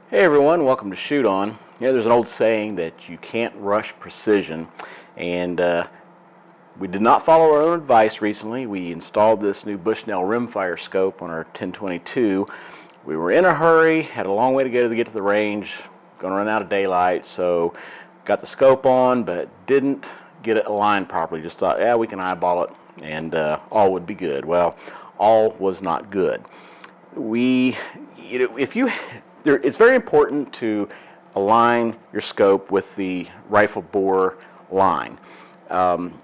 Hey everyone, welcome to Shoot On. There's an old saying that you can't rush precision, and we did not follow our own advice recently. We installed this new Bushnell rimfire scope on our 1022. We were in a hurry, had a long way to go to get to the range, going to run out of daylight, so got the scope on, but didn't get it aligned properly. Just thought, yeah, we can eyeball it, and all would be good. Well, all was not good. It's very important to align your scope with the rifle bore line.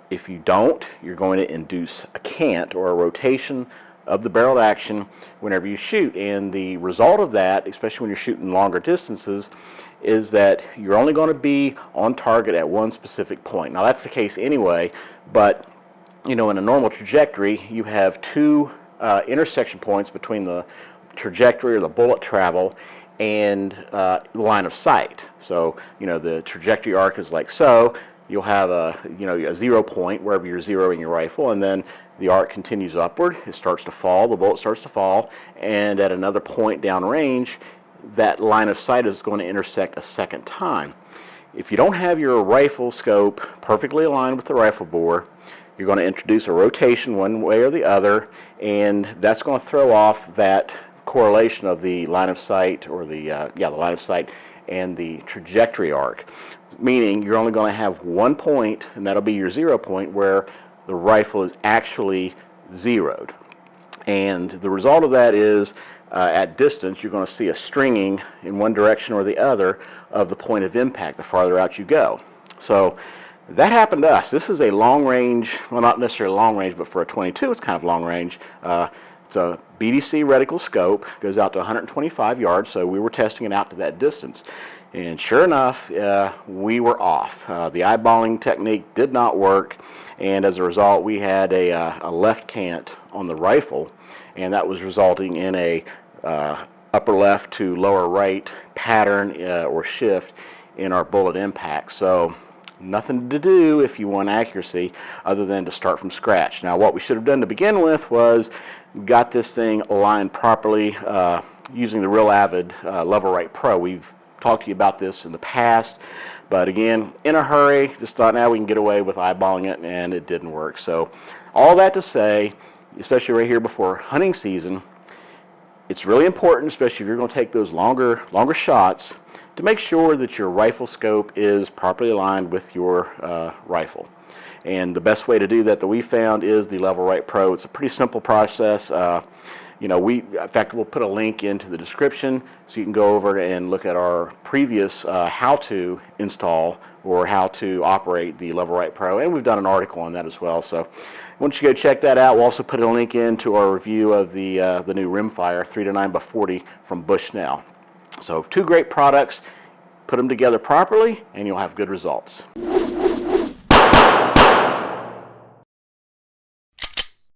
If you don't, you're going to induce a cant or a rotation of the barrel action whenever you shoot, and the result of that, especially when you're shooting longer distances, is that you're only going to be on target at one specific point. Now that's the case anyway, but in a normal trajectory you have two intersection points between the trajectory or the bullet travel and line of sight. So the trajectory arc is like so. You'll have a 0 point wherever you're zeroing your rifle, and then the arc continues upward. It starts to fall, the bullet starts to fall, and at another point downrange, that line of sight is going to intersect a second time. If you don't have your rifle scope perfectly aligned with the rifle bore, you're going to introduce a rotation one way or the other, and that's going to throw off that correlation of the line of sight, or the line of sight and the trajectory arc, meaning you're only going to have one point, and that'll be your 0 point, where the rifle is actually zeroed. And the result of that is at distance you're going to see a stringing in one direction or the other of the point of impact the farther out you go. So that happened to us. This is a long range, well, not necessarily long range, but for a 22 it's kind of long range. It's a BDC reticle scope, goes out to 125 yards, so we were testing it out to that distance. And sure enough, we were off. The eyeballing technique did not work, and as a result we had a left cant on the rifle, and that was resulting in a upper left to lower right pattern or shift in our bullet impact. So nothing to do if you want accuracy other than to start from scratch. Now what we should have done to begin with was got this thing aligned properly using the Real Avid Level-Right Pro. We've talked to you about this in the past, but again, in a hurry, just thought now we can get away with eyeballing it, and it didn't work. So all that to say, especially right here before hunting season, it's really important, especially if you're going to take those longer shots, to make sure that your rifle scope is properly aligned with your rifle. And the best way to do that we found is the Level-Right Pro. It's a pretty simple process. In fact, we'll put a link into the description so you can go over and look at our previous how to install or how to operate the Level-Right Pro, and we've done an article on that as well. So once you go check that out, we'll also put a link into our review of the new rimfire 3-9x40 from Bushnell. So two great products. Put them together properly and you'll have good results.